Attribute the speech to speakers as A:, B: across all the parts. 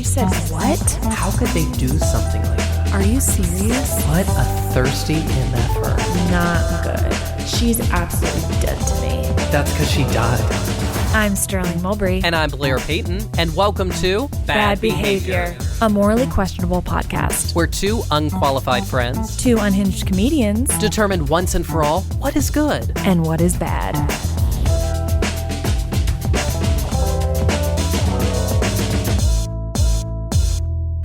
A: said what?
B: How could they do something like that?
A: Are you serious?
B: What a thirsty MFer.
A: Not good. She's absolutely dead to me.
B: That's because she died.
A: I'm Sterling Mulberry.
B: And I'm Blair Payton. And welcome to
A: Bad Behavior, a morally questionable podcast.
B: We're two unqualified friends,
A: Two unhinged comedians,
B: determined once and for all what is good
A: and what is bad.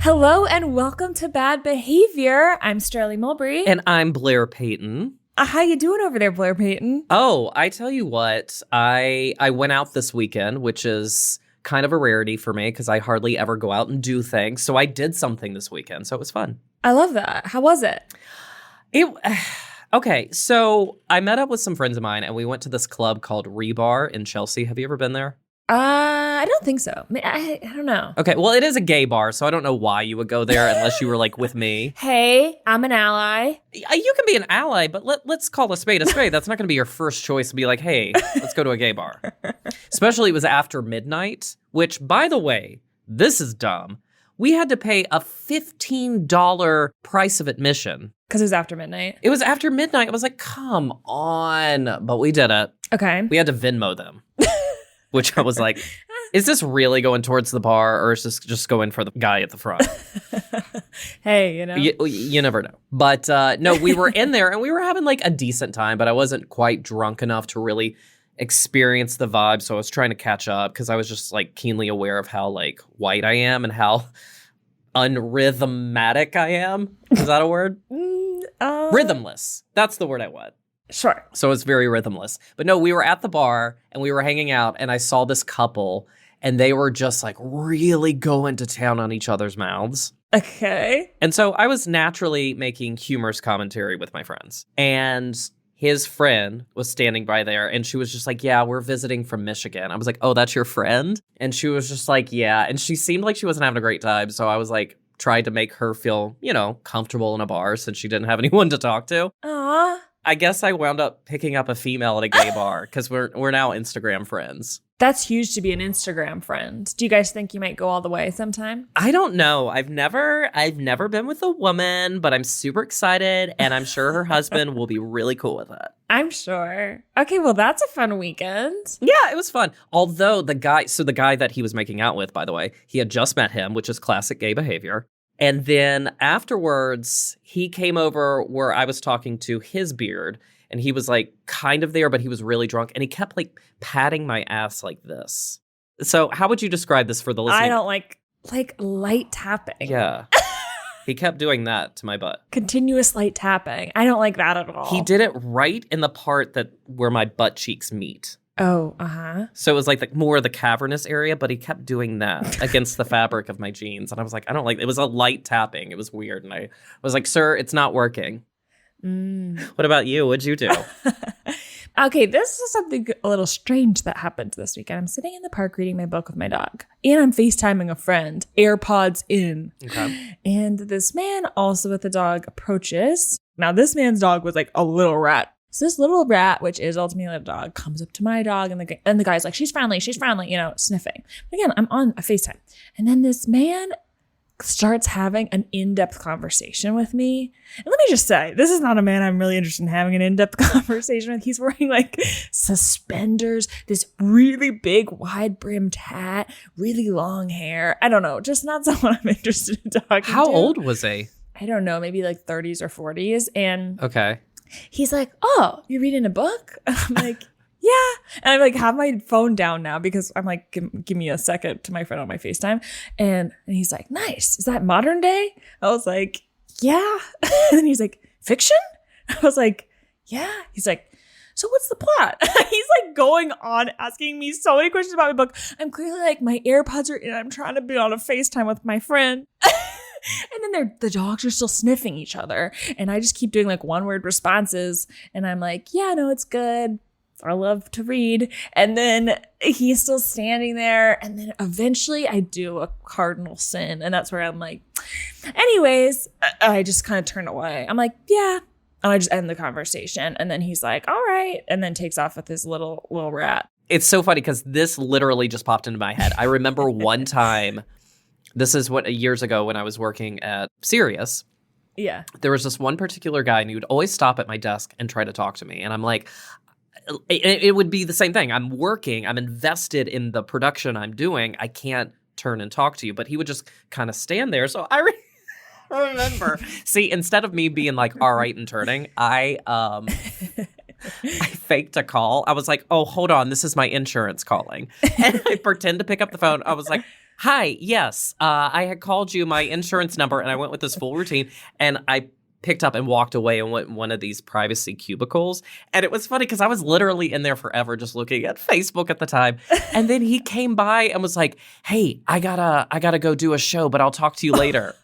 A: Hello and welcome to Bad Behavior. I'm Sterling Mulberry.
B: And I'm Blair Payton.
A: How you doing over there, Blair Payton?
B: Oh, I tell you what, I went out this weekend, which is kind of a rarity for me because I hardly ever go out and do things. So I did something this weekend, so it was fun.
A: I love that. How was it?
B: Okay, so I met up with some friends of mine and we went to this club called Rebar in Chelsea. Have you ever been there?
A: I don't think so. I don't know.
B: Okay, well, it is a gay bar, so I don't know why you would go there unless you were like with me.
A: Hey, I'm an ally.
B: You can be an ally, but let's call a spade a spade. That's not going to be your first choice to be like, hey, let's go to a gay bar. Especially it was after midnight, which, by the way, this is dumb. We had to pay a $15 price of admission.
A: Because it was after midnight?
B: It was after midnight. I was like, come on. But we did it.
A: Okay.
B: We had to Venmo them. Which I was like, is this really going towards the bar or is this just going for the guy at the front?
A: Hey, you know.
B: You never know. But no, we were in there and we were having like a decent time, but I wasn't quite drunk enough to really experience the vibe. So I was trying to catch up because I was just like keenly aware of how like white I am and how unrhythmatic I am. Is that a word? Rhythmless. That's the word I want.
A: Sure.
B: So it's very rhythmless. But no, we were at the bar and we were hanging out and I saw this couple and they were just like really going to town on each other's mouths.
A: Okay.
B: And so I was naturally making humorous commentary with my friends. And his friend was standing by there and she was just like, yeah, we're visiting from Michigan. I was like, oh, that's your friend? And she was just like, yeah. And she seemed like she wasn't having a great time. So I was like, tried to make her feel, comfortable in a bar since she didn't have anyone to talk to.
A: Aw.
B: I guess I wound up picking up a female at a gay bar because we're now Instagram friends.
A: That's huge to be an Instagram friend. Do you guys think you might go all the way sometime?
B: I don't know. I've never been with a woman, but I'm super excited and I'm sure her husband will be really cool with it.
A: I'm sure. Okay, well, that's a fun weekend.
B: Yeah, it was fun. Although the guy that he was making out with, by the way, he had just met him, which is classic gay behavior. And then afterwards, he came over where I was talking to his beard, and he was like kind of there, but he was really drunk, and he kept like patting my ass like this. So how would you describe this for the listener?
A: I don't like light tapping.
B: Yeah. He kept doing that to my butt.
A: Continuous light tapping. I don't like that at all.
B: He did it right in the part where my butt cheeks meet.
A: Oh, uh-huh.
B: So it was like more of the cavernous area, but he kept doing that against the fabric of my jeans. And I was like, I don't like it. It was a light tapping. It was weird. And I was like, sir, it's not working. What about you? What'd you do?
A: Okay, this is something a little strange that happened this weekend. I'm sitting in the park reading my book with my dog. And I'm FaceTiming a friend, AirPods in.
B: Okay.
A: And this man also with the dog approaches. Now, this man's dog was like a little rat. So this little rat, which is ultimately a dog, comes up to my dog and the guy's like, she's friendly, sniffing. But again, I'm on a FaceTime. And then this man starts having an in-depth conversation with me. And let me just say, this is not a man I'm really interested in having an in-depth conversation with. He's wearing like suspenders, this really big wide-brimmed hat, really long hair. I don't know, just not someone I'm interested in talking to.
B: How old was he?
A: I don't know, maybe like 30s or 40s. And
B: okay.
A: He's like, oh, you're reading a book? And I'm like, yeah. And I like have my phone down now because I'm like, give me a second to my friend on my FaceTime. And he's like, nice. Is that modern day? I was like, yeah. And then he's like, fiction? I was like, yeah. He's like, so what's the plot? He's like going on asking me so many questions about my book. I'm clearly like, my AirPods are in. I'm trying to be on a FaceTime with my friend. And then the dogs are still sniffing each other. And I just keep doing like one word responses. And I'm like, yeah, no, it's good. I love to read. And then he's still standing there. And then eventually I do a cardinal sin. And that's where I'm like, anyways, I just kind of turn away. I'm like, yeah. And I just end the conversation. And then he's like, all right. And then takes off with his little rat.
B: It's so funny because this literally just popped into my head. I remember one time This is what years ago when I was working at Sirius.
A: Yeah.
B: There was this one particular guy, and he would always stop at my desk and try to talk to me. And I'm like, it would be the same thing. I'm working. I'm invested in the production I'm doing. I can't turn and talk to you. But he would just kind of stand there. So I remember. See, instead of me being like, all right, and turning, I faked a call. I was like, oh, hold on. This is my insurance calling. And I pretend to pick up the phone. I was like, hi, yes, I had called you my insurance number, and I went with this full routine, and I picked up and walked away and went in one of these privacy cubicles. And it was funny because I was literally in there forever just looking at Facebook at the time. And then he came by and was like, hey, I gotta go do a show, but I'll talk to you later.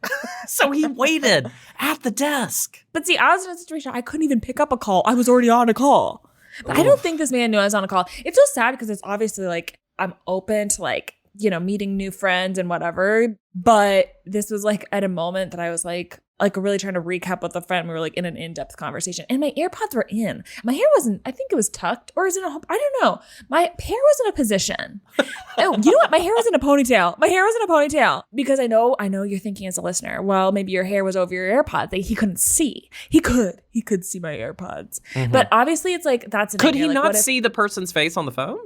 B: So he waited at the desk.
A: But see, I was in a situation I couldn't even pick up a call. I was already on a call. But I don't think this man knew I was on a call. It's so sad because it's obviously like I'm open to like, you know, meeting new friends and whatever. But this was like at a moment that I was like really trying to recap with a friend. We were like in an in-depth conversation and my AirPods were in. My hair wasn't, I think it was tucked or is it I don't know. My hair was in a position. Oh, you know what? My hair was in a ponytail. My hair was in a ponytail because I know you're thinking as a listener, well, maybe your hair was over your AirPods. Like he couldn't see. He could see my AirPods. Mm-hmm. But obviously it's like, that's an
B: Could
A: idea.
B: he
A: like,
B: not see the person's face on the phone?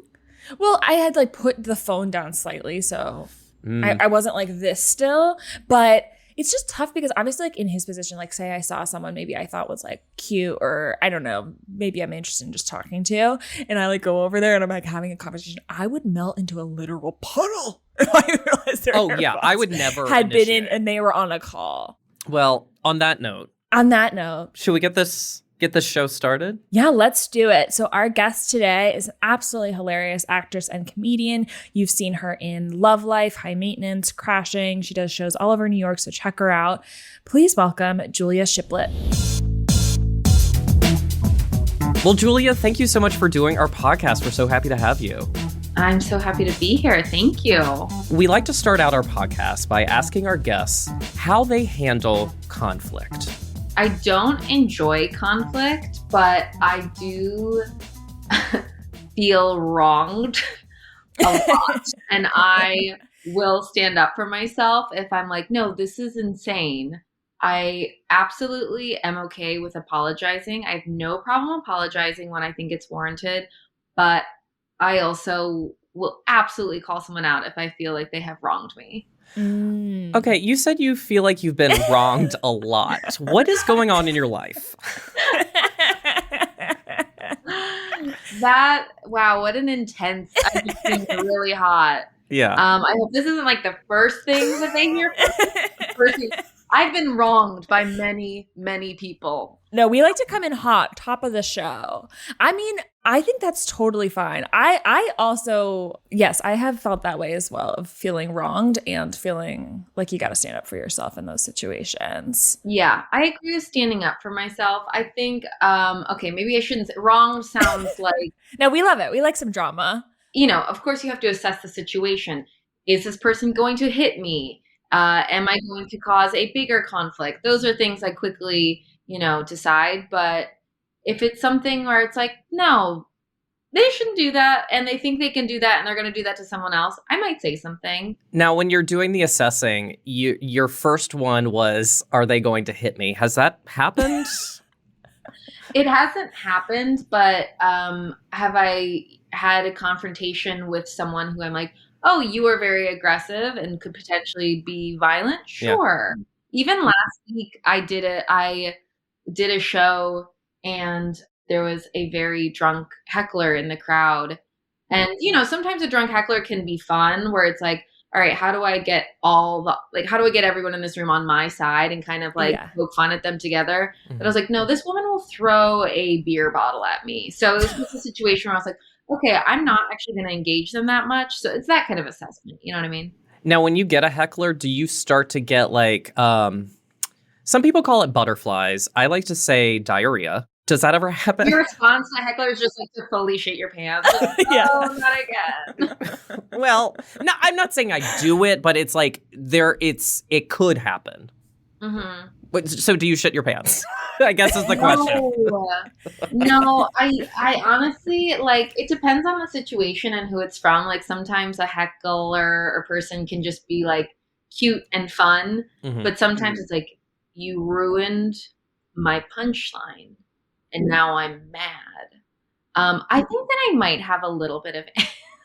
A: Well, I had like put the phone down slightly, so I wasn't like this still, but it's just tough because obviously like in his position, like say I saw someone maybe I thought was like cute or I don't know, maybe I'm interested in just talking to and I like go over there and I'm like having a conversation, I would melt into a literal puddle if I realized their
B: yeah, I would never
A: had been in and they were on a call.
B: Well, on that note,
A: should
B: we get this show started?
A: Yeah, let's do it. So our guest today is an absolutely hilarious actress and comedian. You've seen her in Love Life, High Maintenance, Crashing. She does shows all over New York, so check her out. Please welcome Julia Shiplett.
B: Well, Julia, thank you so much for doing our podcast. We're so happy to have you.
C: I'm so happy to be here. Thank you.
B: We like to start out our podcast by asking our guests how they handle conflict.
C: I don't enjoy conflict, but I do feel wronged a lot. And I will stand up for myself if I'm like, no, this is insane. I absolutely am okay with apologizing. I have no problem apologizing when I think it's warranted, but I also will absolutely call someone out if I feel like they have wronged me.
B: Okay, you said you feel like you've been wronged a lot. What is going on in your life?
C: Wow, what an intense, I just think really hot.
B: Yeah.
C: I hope this isn't like the first thing that they hear. I've been wronged by many, many people.
A: No, we like to come in hot, top of the show. I mean, I think that's totally fine. I also, yes, I have felt that way as well, of feeling wronged and feeling like you got to stand up for yourself in those situations.
C: Yeah, I agree with standing up for myself. I think, okay, maybe I shouldn't say, wronged sounds like.
A: No, we love it. We like some drama.
C: You know, of course you have to assess the situation. Is this person going to hit me? Am I going to cause a bigger conflict? Those are things I quickly, decide. But if it's something where it's like, no, they shouldn't do that, and they think they can do that, and they're going to do that to someone else, I might say something.
B: Now, when you're doing the assessing, your first one was, are they going to hit me? Has that happened?
C: It hasn't happened, but have I had a confrontation with someone who I'm like, oh, you are very aggressive and could potentially be violent? Sure. Yeah. Even last week, I did a show and there was a very drunk heckler in the crowd. And, sometimes a drunk heckler can be fun where it's like, all right, how do I get everyone in this room on my side and kind of poke fun at them together? Mm-hmm. But I was like, no, this woman will throw a beer bottle at me. So it was just a situation where I was like, okay, I'm not actually going to engage them that much. So it's that kind of assessment. You know what I mean? Now,
B: when you get a heckler, do you start to get some people call it butterflies. I like to say diarrhea. Does that ever happen?
C: Your response to a heckler is just like to fully shit your pants. Like, oh, not again.
B: Well, no, I'm not saying I do it, but it's like it could happen. Mm-hmm. So do you shit your pants? I guess is the question.
C: No, I honestly, it depends on the situation and who it's from. Like sometimes a heckler or person can just be cute and fun,
B: Mhm.
C: but sometimes it's like, you ruined my punchline and now I'm mad. I think that I might have a little bit of,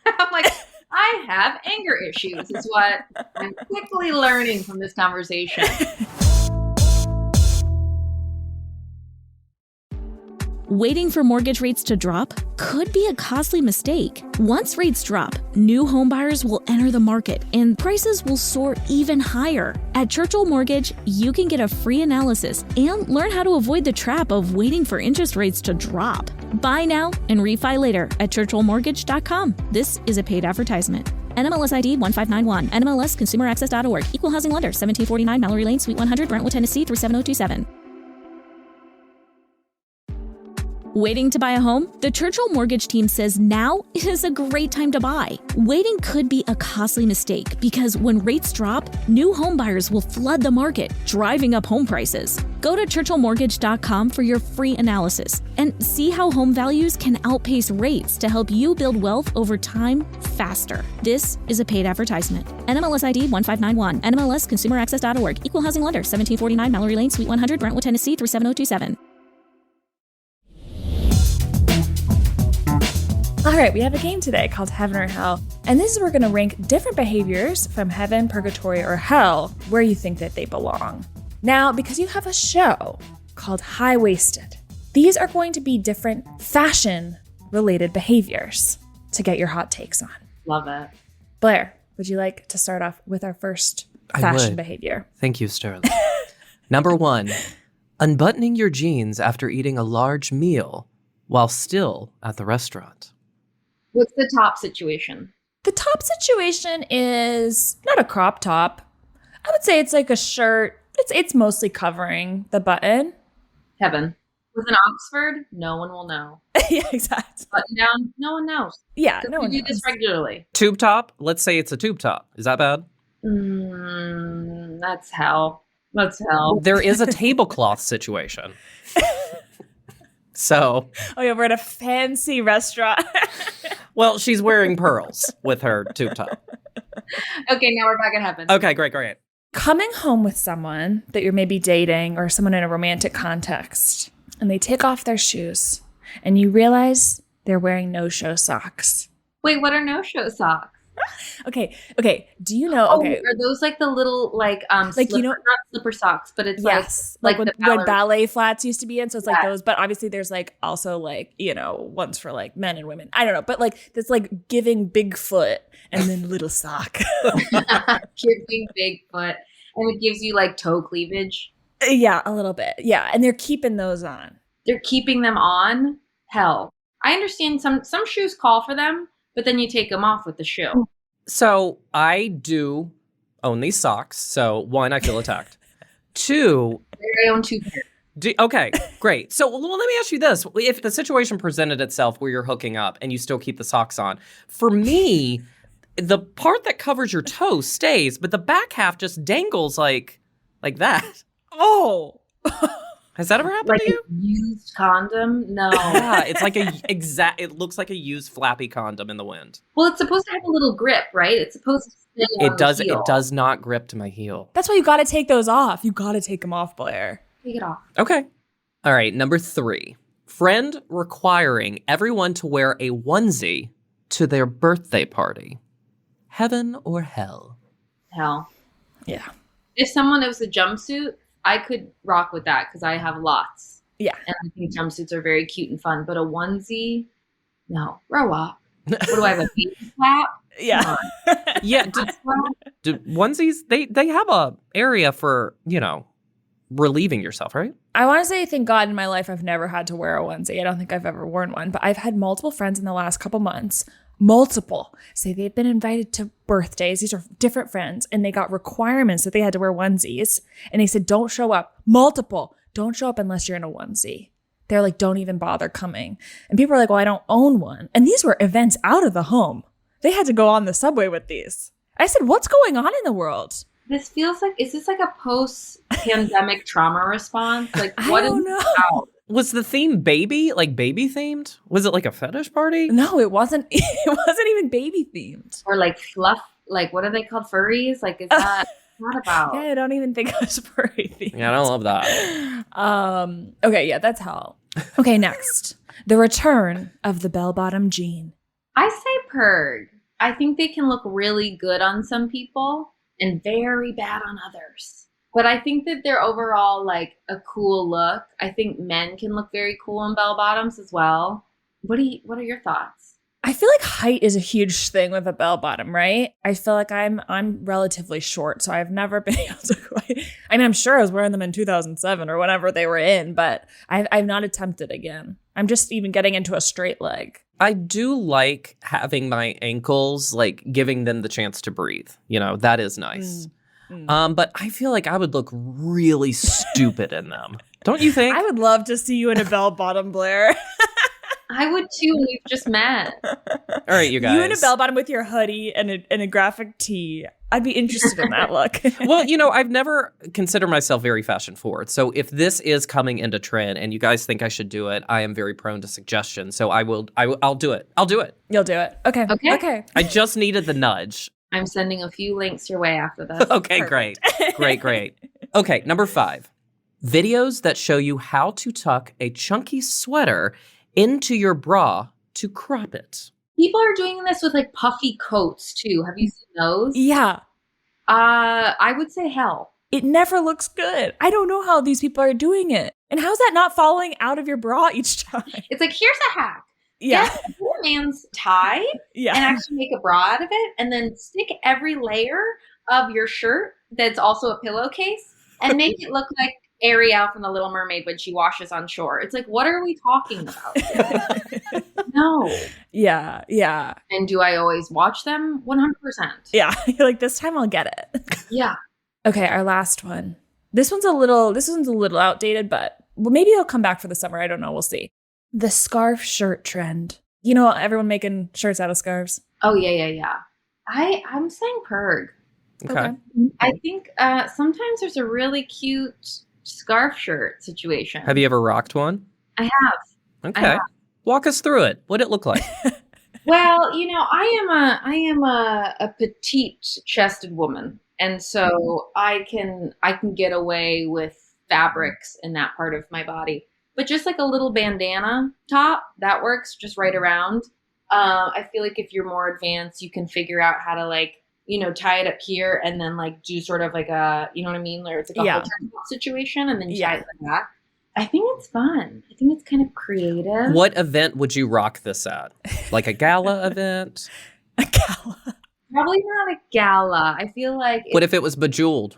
C: I'm like, I have anger issues, is what I'm quickly learning from this conversation.
D: Waiting for mortgage rates to drop could be a costly mistake. Once rates drop, new homebuyers will enter the market and prices will soar even higher. At Churchill Mortgage, you can get a free analysis and learn how to avoid the trap of waiting for interest rates to drop. Buy now and refi later at churchillmortgage.com. This is a paid advertisement. NMLS ID 1591, NMLSconsumeraccess.org, Equal Housing Lender, 1749 Mallory Lane, Suite 100, Brentwood, Tennessee 37027. Waiting to buy a home? The Churchill Mortgage team says now is a great time to buy. Waiting could be a costly mistake because when rates drop, new home buyers will flood the market, driving up home prices. Go to churchillmortgage.com for your free analysis and see how home values can outpace rates to help you build wealth over time faster. This is a paid advertisement. NMLS ID 1591, NMLSconsumeraccess.org, Equal Housing Lender, 1749 Mallory Lane, Suite 100, Brentwood, Tennessee 37027.
A: All right, we have a game today called Heaven or Hell, and this is where we're going to rank different behaviors from heaven, purgatory, or hell where you think that they belong. Now, because you have a show called High Waisted, these are going to be different fashion-related behaviors to get your hot takes on.
C: Love it.
A: Blair, would you like to start off with our first fashion behavior?
B: Thank you, Sterling. Number 1, unbuttoning your jeans after eating a large meal while still at the restaurant.
C: What's the top situation?
A: The top situation is not a crop top. I would say it's like a shirt. It's mostly covering the button.
C: Heaven. With an Oxford, no one will know.
A: Yeah, exactly.
C: Button down, no one knows.
A: Yeah, no one
C: We do
A: knows.
C: this regularly.
B: Tube top? Let's say it's a tube top. Is that bad?
C: That's hell. That's hell.
B: There is a tablecloth situation. So,
A: Oh yeah, we're at a fancy restaurant.
B: well, she's wearing pearls with her tube top.
C: Okay, now we're back at heaven.
B: Okay, great.
A: Coming home with someone that you're maybe dating or someone in a romantic context, and they take off their shoes, and you realize they're wearing no-show socks.
C: Wait, what are no-show socks?
A: Okay. Do you know?
C: Oh,
A: Okay.
C: are those like the little slipper,
A: you know-
C: not slipper socks, but it's
A: Yes,
C: like
A: when
C: the
A: ballet flats used to be in. So it's like
C: Yeah.
A: those, but obviously there's like also like, ones for like men and women. I don't know, but like that's like giving Bigfoot and then little sock.
C: giving Bigfoot, and it gives you like toe cleavage.
A: Yeah, a little bit. Yeah, and they're keeping those on.
C: They're keeping them on. Hell, I understand some shoes call for them, but then you take them off with the shoe.
B: So, I do own these socks. So, 1, I feel attacked. 2,
C: I own 2 pairs.
B: Okay, great. So well, let me ask you this. If the situation presented itself where you're hooking up and you still keep the socks on, for me, the part that covers your toe stays, but the back half just dangles like that.
A: Oh.
B: Has that ever happened
C: Like
B: to you?
C: a used condom? No.
B: Yeah, it's like it looks like a used flappy condom in the wind.
C: Well, it's supposed to have a little grip, right? It's supposed to stay on the heel.
B: It does not grip to my heel.
A: That's why you got to take those off. You got to take them off, Blair.
C: Take it off.
B: Okay. All right, number 3. Friend requiring everyone to wear a onesie to their birthday party. Heaven or hell?
C: Hell.
A: Yeah.
C: If someone was a jumpsuit, I could rock with that because I have lots.
A: Yeah.
C: And I think jumpsuits are very cute and fun. But a onesie, no. Grow up. What do I have, a baby flap?
A: Yeah.
B: Yeah, do onesies, they have a area for, relieving yourself, right?
A: I want to say, thank God in my life, I've never had to wear a onesie. I don't think I've ever worn one, but I've had multiple friends in the last couple months, say they've been invited to birthdays. These are different friends, and they got requirements that they had to wear onesies. And they said, don't show up. Don't show up unless you're in a onesie. They're like, don't even bother coming. And people are like, well, I don't own one. And these were events out of the home. They had to go on the subway with these. I said, what's going on in the world?
C: This feels like, is this like a post-pandemic trauma response? Like,
A: I
C: what
A: don't
C: is
A: know.
C: out?
B: Was the theme baby themed? Was it like a fetish party?
A: No, it wasn't. It wasn't even baby themed.
C: Or like fluff, like what are they called? Furries? Like, is that that about?
A: Yeah, I don't even think I was furry themed.
B: Yeah, I don't love that.
A: Okay, yeah, that's hell. Okay, next. The return of the bell-bottom jean.
C: I say purg. I think they can look really good on some people and very bad on others. But I think that they're overall like a cool look. I think men can look very cool in bell bottoms as well. What are your thoughts?
A: I feel like height is a huge thing with a bell bottom, right? I feel like I'm relatively short, so I've never been able to quite. I mean, I'm sure I was wearing them in 2007 or whenever they were in, but I've not attempted again. I'm just even getting into a straight leg.
B: I do like having my ankles, like giving them the chance to breathe. You know, that is nice. But I feel like I would look really stupid in them. Don't you think?
A: I would love to see you in a bell bottom, Blair.
C: I would too. We've just met.
B: All right, you guys.
A: You in a bell bottom with your hoodie and a graphic tee. I'd be interested in that look.
B: Well, you know, I've never considered myself very fashion forward. So if this is coming into trend and you guys think I should do it, I am very prone to suggestion. So I'll do it. I'll do it.
A: You'll do it. Okay.
B: I just needed the nudge.
C: I'm sending a few links your way after this.
B: Okay, great. Okay, number 5. Videos that show you how to tuck a chunky sweater into your bra to crop it.
C: People are doing this with like puffy coats too. Have you seen those?
A: Yeah.
C: I would say hell.
A: It never looks good. I don't know how these people are doing it. And how's that not falling out of your bra each time?
C: It's like, here's a hack.
A: Yeah.
C: Get a poor man's tie
A: Yeah.
C: and actually make a bra out of it, and then stick every layer of your shirt that's also a pillowcase and make it look like Ariel from The Little Mermaid when she washes on shore. It's like, what are we talking about? No.
A: Yeah.
C: And do I always watch them? 100%.
A: Yeah. You're like, this time I'll get it.
C: Yeah.
A: Okay, our last one. This one's a little outdated, but well, maybe it'll come back for the summer. I don't know. We'll see. The scarf shirt trend. You know, everyone making shirts out of scarves.
C: Oh, yeah. I'm saying purg.
B: Okay.
C: I think sometimes there's a really cute scarf shirt situation.
B: Have you ever rocked one?
C: I have.
B: Okay. Walk us through it. What'd it look like?
C: Well, you know, I am a petite chested woman, and so I can get away with fabrics in that part of my body. But just like a little bandana top, that works just right around. I feel like if you're more advanced, you can figure out how to like, you know, tie it up here and then like do sort of like a, you know what I mean? Or it's like a whole situation and then tie it like that. I think it's fun. I think it's kind of creative.
B: What event would you rock this at? Like a gala event?
A: A gala.
C: Probably not a gala. I feel like...
B: What if it was Bejeweled?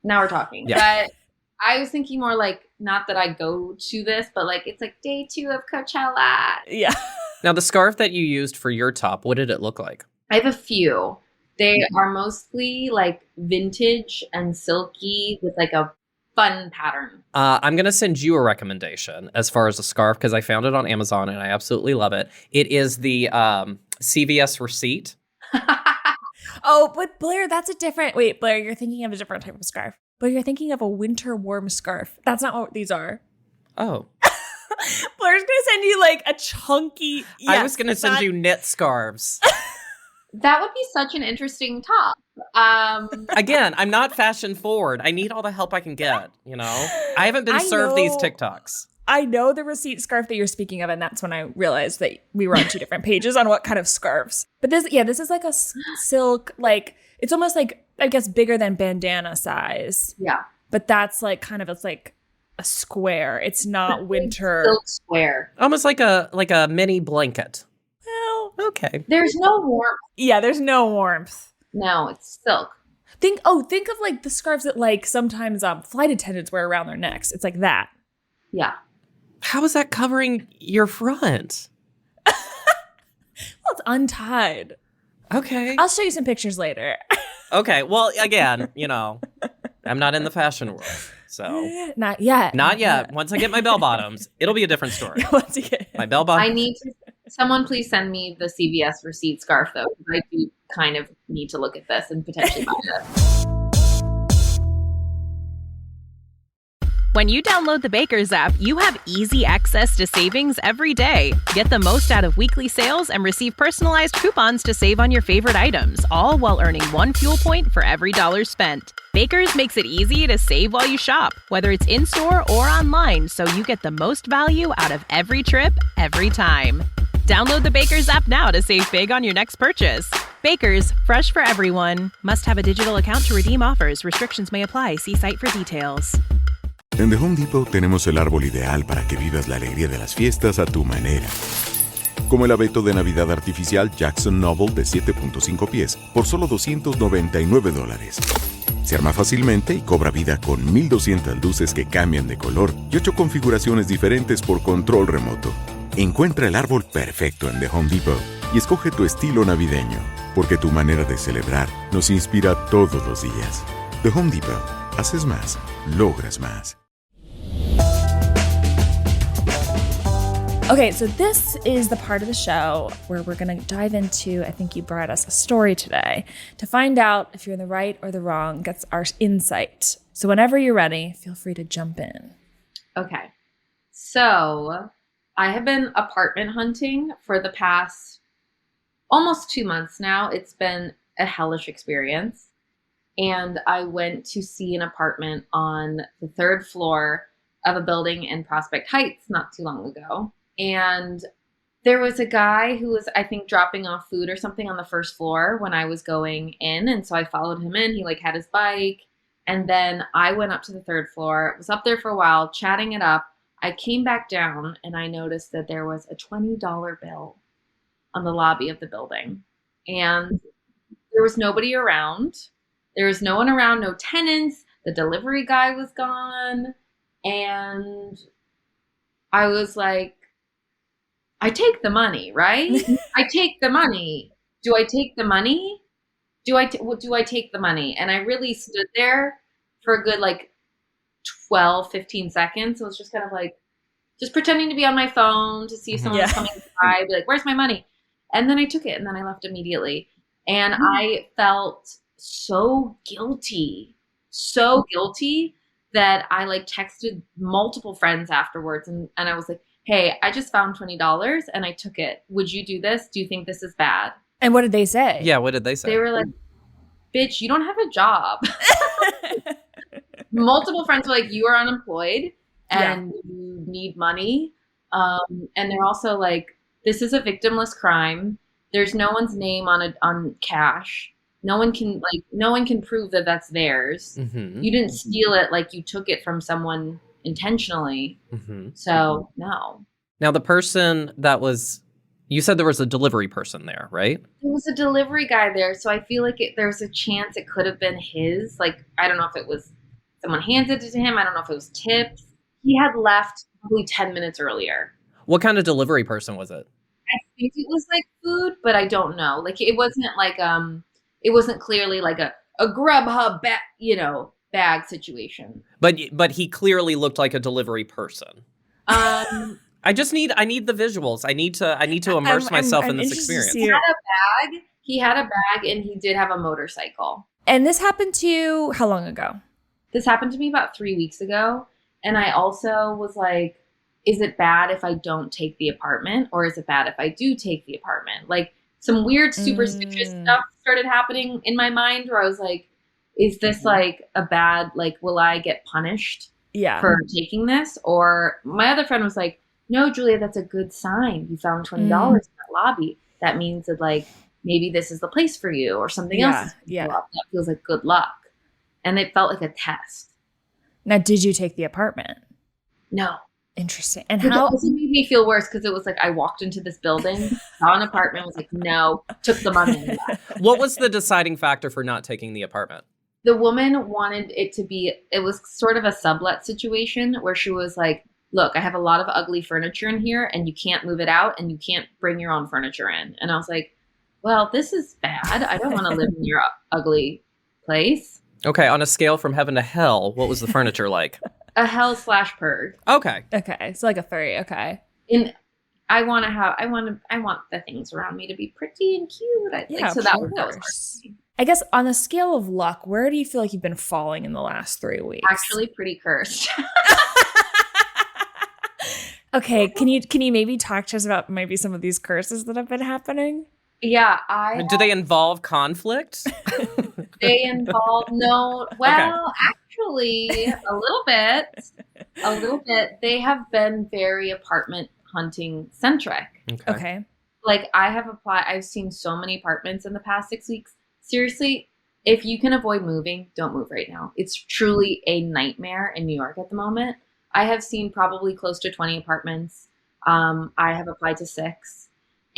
C: Now we're talking.
B: Yeah.
C: But I was thinking more like, not that I go to this, but like it's like day 2 of Coachella.
A: Yeah.
B: Now, the scarf that you used for your top, what did it look like?
C: I have a few. They are mostly like vintage and silky with like a fun pattern.
B: I'm going to send you a recommendation as far as a scarf because I found it on Amazon and I absolutely love it. It is the CVS receipt.
A: Oh, but Blair, that's a different... Wait, Blair, you're thinking of a different type of scarf. But you're thinking of a winter warm scarf. That's not what these are.
B: Oh.
A: Blair's going to send you like a chunky...
B: I was going to send you knit scarves.
C: That would be such an interesting top.
B: Again, I'm not fashion forward. I need all the help I can get, you know? I haven't been served these TikToks.
A: I know the receipt scarf that you're speaking of, and that's when I realized that we were on 2 different pages on what kind of scarves. But this is like a silk, like, it's almost like, I guess, bigger than bandana size.
C: Yeah.
A: But that's like kind of, it's like a square. It's not winter.
C: Silk square.
B: Almost like a mini blanket.
A: Well,
B: Okay.
C: There's no warmth.
A: yeah, there's no warmth.
C: No, it's silk.
A: Think of like the scarves that like sometimes flight attendants wear around their necks. It's like that.
C: Yeah.
B: How is that covering your front?
A: Well, it's untied.
B: Okay.
A: I'll show you some pictures later.
B: Okay. Well, again, you know, I'm not in the fashion world. So
A: Not yet.
B: not yet. Once I get my bell bottoms, it'll be a different story.
A: Once you get
B: My bell bottoms.
C: I need to... Someone please send me the CVS receipt scarf, though, because I do kind of need to look at this and potentially buy it.
E: When you download the Baker's app, you have easy access to savings every day. Get the most out of weekly sales and receive personalized coupons to save on your favorite items, all while earning 1 fuel point for every dollar spent. Baker's makes it easy to save while you shop, whether it's in-store or online, so you get the most value out of every trip, every time. Download the Baker's app now to save big on your next purchase. Baker's, fresh for everyone. Must have a digital account to redeem offers. Restrictions may apply. See site for details.
F: En The Home Depot tenemos el árbol ideal para que vivas la alegría de las fiestas a tu manera. Como el abeto de Navidad artificial Jackson Noble de 7.5 pies por solo $299. Se arma fácilmente y cobra vida con 1,200 luces que cambian de color y 8 configuraciones diferentes por control remoto. Encuentra el árbol perfecto en The Home Depot y escoge tu estilo navideño, porque tu manera de celebrar nos inspira todos los días. The Home Depot. Haces más, logras más.
A: Okay, so this is the part of the show where we're going to dive into, I think you brought us a story today, to find out if you're in the right or the wrong, gets our insight. So whenever you're ready, feel free to jump in.
C: Okay. So I have been apartment hunting for the past almost 2 months now. It's been a hellish experience. And I went to see an apartment on the 3rd floor of a building in Prospect Heights not too long ago. And there was a guy who was, I think, dropping off food or something on the 1st floor when I was going in. And so I followed him in. He had his bike. And then I went up to the 3rd floor, was up there for a while, chatting it up. I came back down and I noticed that there was a $20 bill on the lobby of the building. And there was nobody around. There was no one around, no tenants. The delivery guy was gone. And I was like, I take the money, right? I take the money. Do I take the money? Do I take the money? And I really stood there for a good 12, 15 seconds. So it was just kind of just pretending to be on my phone to see if someone was coming by. Be like, where's my money? And then I took it and then I left immediately. And I felt so guilty that I texted multiple friends afterwards. And I was like, hey, I just found $20 and I took it. Would you do this? Do you think this is bad?
A: And what did they say?
B: Yeah, what did they say?
C: They were like, bitch, you don't have a job. Multiple friends were like, you are unemployed and you need money. And they're also like, this is a victimless crime. There's no one's name on cash. No one can prove that that's theirs. Mm-hmm. You didn't steal it, you took it from someone intentionally. Mm-hmm. So no.
B: Now the person that was, you said there was a delivery person there, right?
C: There was a delivery guy there. So I feel like there's a chance it could have been his. I don't know if it was someone handed it to him. I don't know if it was tips. He had left probably 10 minutes earlier.
B: What kind of delivery person was it?
C: I think it was food, but I don't know. It wasn't it wasn't clearly a Grubhub bag situation.
B: But he clearly looked like a delivery person. I need the visuals. I need to immerse myself in this experience.
C: He had a bag and he did have a motorcycle.
A: And this happened to you how long ago?
C: This happened to me about 3 weeks ago. And I also was like, is it bad if I don't take the apartment? Or is it bad if I do take the apartment? Some weird superstitious stuff started happening in my mind where I was like, is this a bad, will I get punished for taking this? Or my other friend was like, no, Julia, that's a good sign. You found $20 in that lobby. That means that maybe this is the place for you or something else. Yeah. That feels like good luck. And it felt like a test.
A: Now, did you take the apartment?
C: No.
A: Interesting. And
C: how? It
A: how?
C: also made me feel worse because it was I walked into this building, saw an apartment, was like, no, took the money.
B: What was the deciding factor for not taking the apartment?
C: The woman wanted it to be, it was sort of a sublet situation where she was like, look, I have a lot of ugly furniture in here and you can't move it out and you can't bring your own furniture in. And I was like, well, this is bad. I don't want to live in your ugly place.
B: Okay. On a scale from heaven to hell, what was the furniture like?
C: A hell/purge.
B: Okay.
A: Okay. So a 3. Okay.
C: And I want the things around me to be pretty and cute. So that was hard.
A: I guess on a scale of luck, where do you feel like you've been falling in the last 3 weeks?
C: Actually pretty cursed.
A: Okay, can you maybe talk to us about maybe some of these curses that have been happening?
C: Yeah,
B: Do they involve conflict?
C: they involve actually a little bit. They have been very apartment hunting centric.
A: Okay.
C: Like I've seen so many apartments in the past 6 weeks. Seriously, if you can avoid moving, don't move right now. It's truly a nightmare in New York at the moment. I have seen probably close to 20 apartments. I have applied to 6,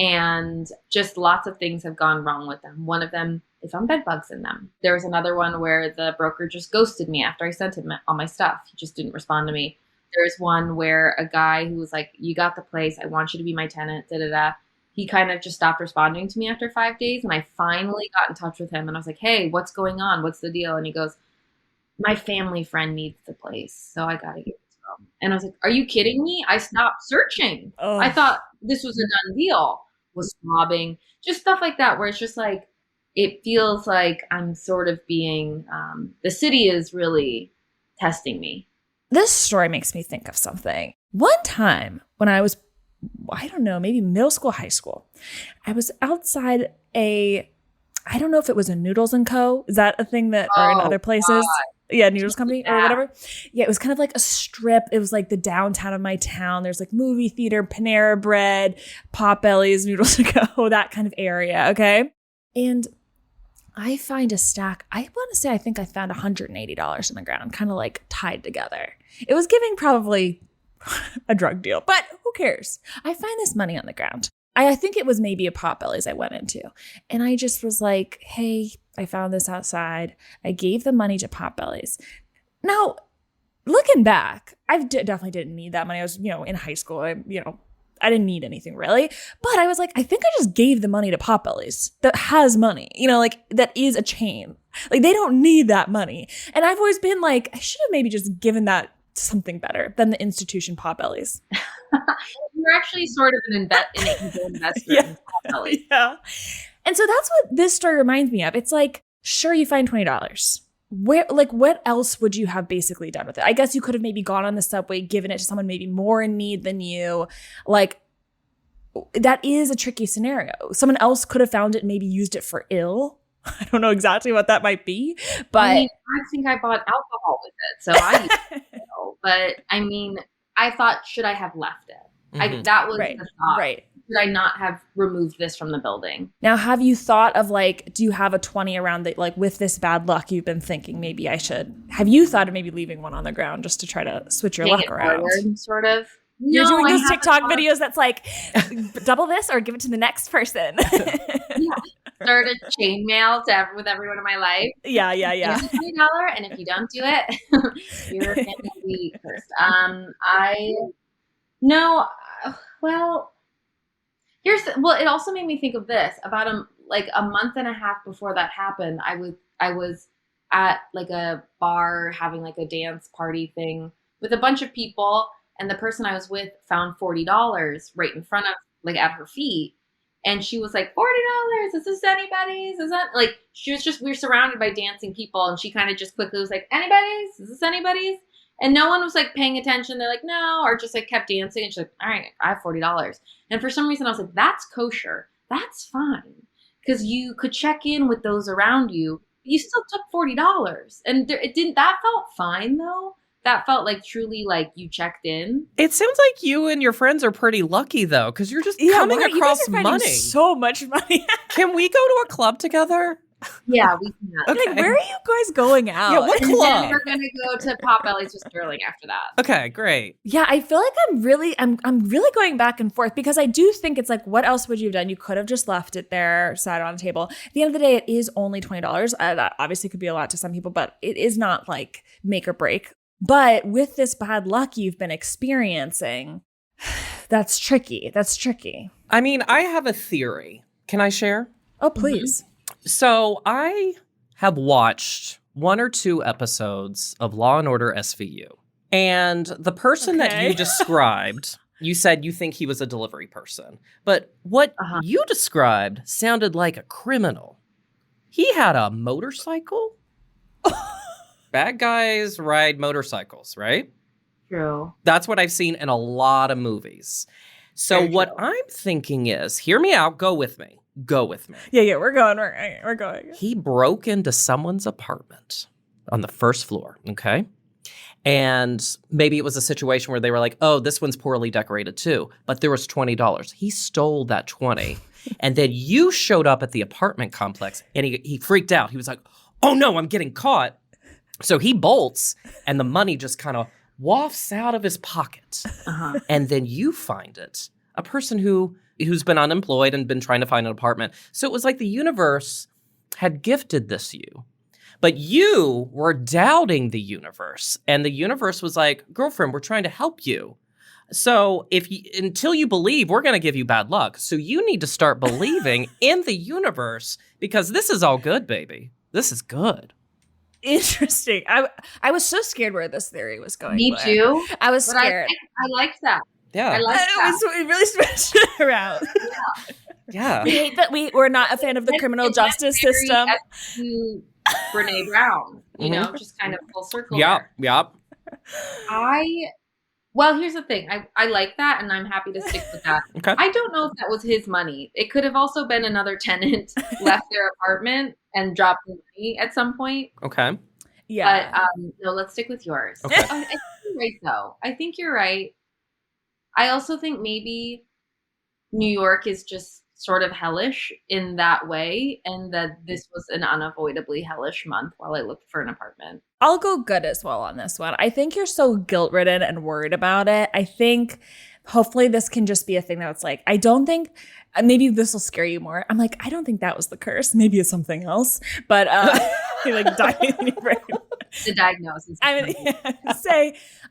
C: and just lots of things have gone wrong with them. One of them, they found bed bugs in them. There was another one where the broker just ghosted me after I sent him all my stuff. He just didn't respond to me. There's one where a guy who was like, you got the place, I want you to be my tenant, da-da-da. He kind of just stopped responding to me after 5 days, and I finally got in touch with him, and I was like, hey, what's going on? What's the deal? And he goes, my family friend needs the place, so I got to give it to him. And I was like, are you kidding me? I stopped searching.
A: Oh.
C: I thought this was a done deal. Was mobbing, just stuff like that, where it's just like, it feels like I'm sort of being, the city is really testing me.
A: This story makes me think of something. One time when I was, I don't know, maybe middle school, high school, I was outside I don't know if it was a Noodles & Co. Is that a thing that are in other places? God. Yeah, Noodles Company or whatever. Yeah, it was kind of like a strip. It was like the downtown of my town. There's like movie theater, Panera Bread, Potbelly's, Noodles & Co., that kind of area, okay? And I find a stack, I want to say I think I found $180 on the ground, kind of like tied together. It was giving probably a drug deal, but who cares? I find this money on the ground. I think it was maybe a Potbelly's I went into. And I just was like, hey, I found this outside. I gave the money to Potbelly's. Now, looking back, I definitely didn't need that money. I was, in high school. I didn't need anything really. But I was like, I think I just gave the money to Potbelly's that has money, that is a chain. Like, they don't need that money. And I've always been like, I should have maybe just given that to something better than the institution Potbelly's.
C: You're actually sort of an angel investor in Potbelly's.
A: Yeah. And so that's what this story reminds me of. It's like, sure, you find $20. What else would you have basically done with it? I guess you could have maybe gone on the subway, given it to someone maybe more in need than you. Like, that is a tricky scenario. Someone else could have found it and maybe used it for ill. I don't know exactly what that might be, but
C: I think I bought alcohol with it, so I used it. But I mean, I thought, should I have left it? Mm-hmm. That was the thought. Right. Should I not have removed this from the building?
A: Now, have you thought of do you have a 20 around that, with this bad luck, you've been thinking maybe I should? Have you thought of maybe leaving one on the ground just to try to switch your luck around?
C: Forward, sort of.
A: You're doing those TikTok videos that's like, double this or give it to the next person.
C: Yeah. Start a chainmail with everyone in my life.
A: Yeah.
C: $20, and if you don't do it, you're going to be cursed. It also made me think of this. About a month and a half before that happened, I was at a bar having a dance party thing with a bunch of people, and the person I was with found $40 right in front of at her feet. And she was like, $40, is this anybody's? Is that we were surrounded by dancing people, and she kind of just quickly was like, anybody's? Is this anybody's? And no one was paying attention. They're like, no, or just kept dancing. And she's like, all right, I have $40. And for some reason I was like, that's kosher. That's fine. Because you could check in with those around you. You still took $40. And that felt fine though. That felt truly you checked in.
B: It sounds like you and your friends are pretty lucky though, because you're just coming across money.
A: So much money.
B: Can we go to a club together?
C: Yeah, we can.
A: Okay. Where are you guys going out?
B: Yeah, what club?
C: And then we're gonna go to Potbelly's with Sterling after that.
B: Okay, great.
A: Yeah, I feel like I'm really going back and forth, because I do think it's what else would you have done? You could have just left it there, sat on the table. At the end of the day, it is only $20. That obviously could be a lot to some people, but it is not make or break. But with this bad luck you've been experiencing, that's tricky.
B: I mean, I have a theory. Can I share?
A: Oh, please.
B: Mm-hmm. So I have watched 1 or 2 episodes of Law & Order SVU. And the person that you described, you said you think he was a delivery person. But what you described sounded like a criminal. He had a motorcycle? Bad guys ride motorcycles, right?
C: True.
B: That's what I've seen in a lot of movies. So
C: Very
B: what
C: true.
B: I'm thinking is, hear me out, go with me. Go with me.
A: Yeah, we're going.
B: He broke into someone's apartment on the first floor, okay? And maybe it was a situation where they were like, oh, this one's poorly decorated too, but there was $20. He stole that 20. And then you showed up at the apartment complex and he freaked out. He was like, oh no, I'm getting caught. So he bolts and the money just kind of wafts out of his pocket.
C: Uh-huh.
B: And then you find it. A person who's been unemployed and been trying to find an apartment. So it was like the universe had gifted this to you. But you were doubting the universe. And the universe was like, girlfriend, we're trying to help you. So until you believe, we're going to give you bad luck. So you need to start believing in the universe because this is all good, baby. This is good.
A: Interesting. I was so scared where this theory was going.
C: Me
A: Blair.
C: too.
A: I was
C: But
A: scared.
C: I liked that.
B: Yeah.
C: I liked that.
A: It really switched it around.
B: Yeah.
A: We hate that we're not a fan of the criminal justice system.
C: To Brene Brown, you know, just kind of full circle.
B: Yeah.
C: there.
B: Yeah.
C: Well, here's the thing. I like that, and I'm happy to stick with that.
B: Okay.
C: I don't know if that was his money. It could have also been another tenant left their apartment and dropped the money at some point.
B: Okay.
A: Yeah.
C: But no, let's stick with yours.
B: Okay.
C: I think you're right, though. I think you're right. I also think maybe New York is just sort of hellish in that way, and that this was an unavoidably hellish month while I looked for an apartment.
A: I'll go good as well on this one. I think you're so guilt-ridden and worried about it. I think hopefully this can just be a thing that's like, I don't think, maybe this will scare you more. I'm like, I don't think that was the curse. Maybe it's something else. But you're like dying in your brain.
C: The diagnosis.
A: I mean,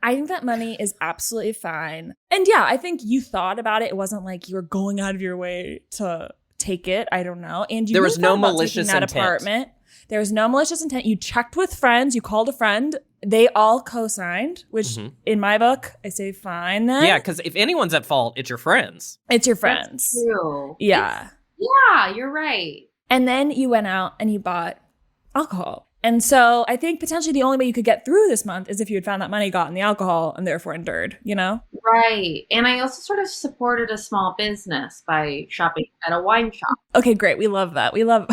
A: I think that money is absolutely fine. And yeah, I think you thought about it. It wasn't like you were going out of your way to take it. I don't know. And
B: There was no
A: thought about
B: malicious
A: taking that
B: intent.
A: apartment. There was no malicious intent. You checked with friends. You called a friend. They all co-signed, which in my book, I say fine then.
B: Yeah, because if anyone's at fault, it's your friends.
A: It's your
C: That's
A: friends.
C: true.
A: Yeah.
C: Yeah, you're right.
A: And then you went out and you bought alcohol. And so I think potentially the only way you could get through this month is if you had found that money, gotten the alcohol, and therefore endured, you know?
C: Right. And I also sort of supported a small business by shopping at a wine shop.
A: Okay, great. We love that. We love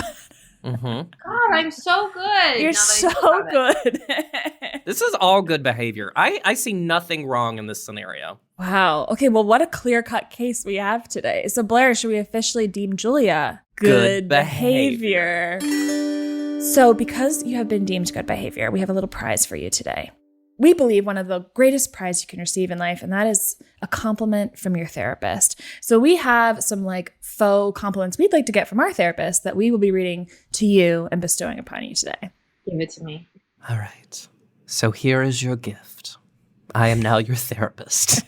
B: Mm-hmm.
C: God, I'm so good.
A: You're
C: now that I
A: so
C: think about it.
A: good.
B: This is all good behavior. I see nothing wrong in this scenario.
A: Wow. Okay, well, what a clear-cut case we have today. So, Blair, should we officially deem Julia
B: Good
A: behavior? So, because you have been deemed good behavior, we have a little prize for you today. We believe one of the greatest prizes you can receive in life, and that is a compliment from your therapist. So we have some like faux compliments we'd like to get from our therapist that we will be reading to you and bestowing upon you today.
C: Give it to me.
B: All right. So here is your gift. I am now your therapist.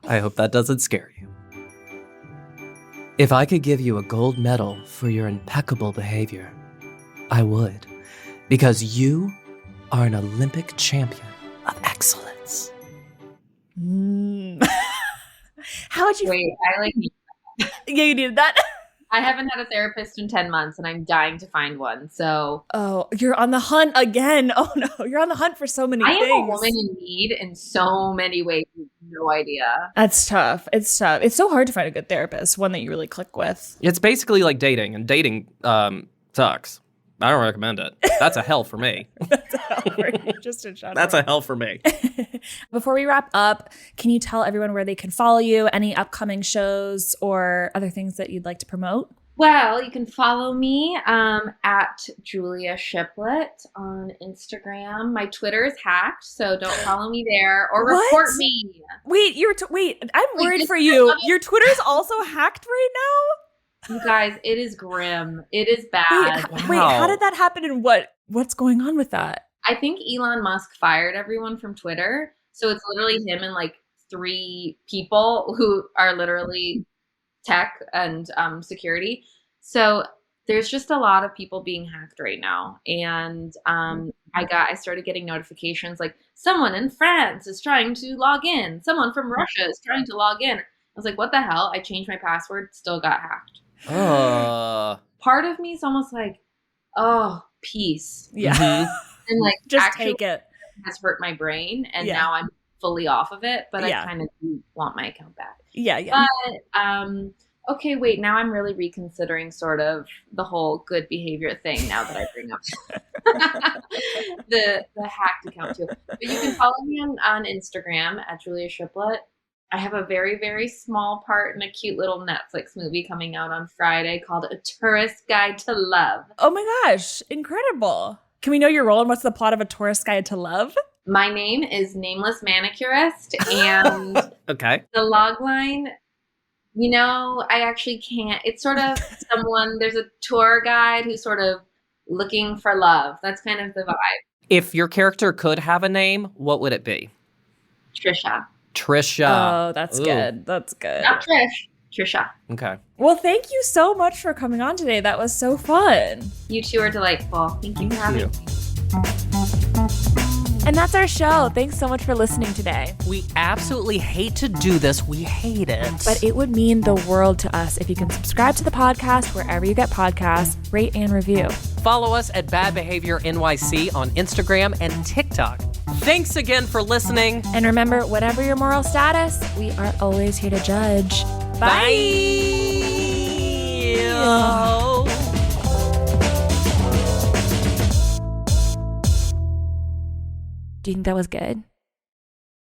B: I hope that doesn't scare you. If I could give you a gold medal for your impeccable behavior, I would, because you are an Olympic champion of excellence.
A: How would you?
C: Wait,
A: Yeah, you needed that.
C: I haven't had a therapist in 10 months and I'm dying to find one. So
A: Oh, you're on the hunt again. Oh no, you're on the hunt for so many
C: I
A: things.
C: am a woman in need in so many ways. You have no idea.
A: That's tough. It's tough. It's so hard to find a good therapist, one that you really click with.
B: It's basically like dating, and dating sucks. I don't recommend it. That's a hell for me.
A: That's a hell for you, just in general.
B: That's a hell for me.
A: Before we wrap up, can you tell everyone where they can follow you, any upcoming shows or other things that you'd like to promote?
C: Well, you can follow me at Julia Shiplett on Instagram. My Twitter is hacked, so don't follow me there or
A: What?
C: report me.
A: Wait, I'm worried
C: just
A: for you.
C: love it.
A: Your Twitter's also hacked right
C: You guys, it is grim. It is
A: now?
C: bad.
A: Wait, how
B: Wow.
A: did that happen and what's going on with that?
C: I think Elon Musk fired everyone from Twitter. So it's literally him and like 3 people who are literally tech and security. So there's just a lot of people being hacked right now. And I started getting notifications like someone in France is trying to log in. Someone from Russia is trying to log in. I was like, what the hell? I changed my password, still got hacked. Part of me is almost like, oh, peace.
A: Yeah.
B: Mhm.
C: And like
A: Just
C: actually
A: take it.
C: has hurt my brain, and
A: Yeah.
C: now I'm fully off of it, but
A: Yeah.
C: I kind of do want my account back.
A: Yeah.
C: But okay, wait, now I'm really reconsidering sort of the whole good behavior thing now that I bring up the hacked account too. But you can follow me on Instagram at Julia Shiplett. I have a very, very small part in a cute little Netflix movie coming out on Friday called A Tourist Guide to Love.
A: Oh my gosh, incredible. Can we know your role and what's the plot of A Tourist Guide to Love?
C: My name is Nameless Manicurist, and
B: Okay.
C: the logline, I actually can't. It's sort of there's a tour guide who's sort of looking for love. That's kind of the vibe.
B: If your character could have a name, what would it be?
C: Trisha.
B: Trisha.
A: Oh, that's
B: Ooh.
A: good. That's good.
C: Not Trish. Trisha.
B: Okay.
A: Well, thank you so much for coming on today. That was so fun.
C: You two are delightful. Thank you for having me.
A: And that's our show. Thanks so much for listening today.
B: We absolutely hate to do this. We hate it.
A: But it would mean the world to us if you can subscribe to the podcast wherever you get podcasts, rate and review.
B: Follow us at Bad Behavior NYC on Instagram and TikTok. Thanks again for listening.
A: And remember, whatever your moral status, we are always here to judge. Bye. Do you think that was good?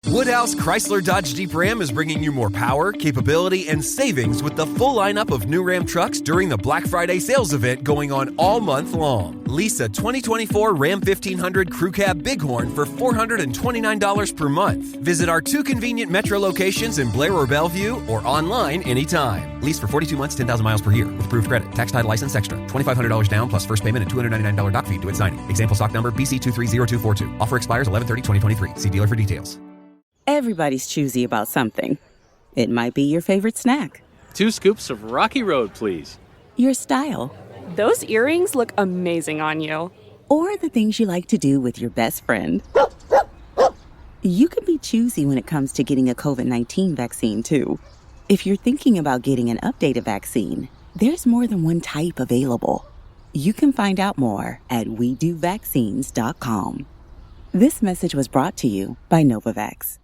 G: Woodhouse Chrysler Dodge Jeep Ram is bringing you more power, capability, and savings with the full lineup of new Ram trucks during the Black Friday sales event going on all month long. Lease a 2024 Ram 1500 Crew Cab Bighorn for $429 per month. Visit our 2 convenient metro locations in Blair or Bellevue or online anytime. Lease for 42 months, 10,000 miles per year with approved credit. Tax, title, license extra. $2,500 down plus first payment and $299 doc fee to its signing. Example stock number BC230242. Offer expires 11/30/2023. See dealer for details.
H: Everybody's choosy about something. It might be your favorite snack.
I: 2 scoops of Rocky Road, please.
H: Your style.
J: Those earrings look amazing on you.
H: Or the things you like to do with your best friend. You can be choosy when it comes to getting a COVID-19 vaccine, too. If you're thinking about getting an updated vaccine, there's more than one type available. You can find out more at WeDoVaccines.com. This message was brought to you by Novavax.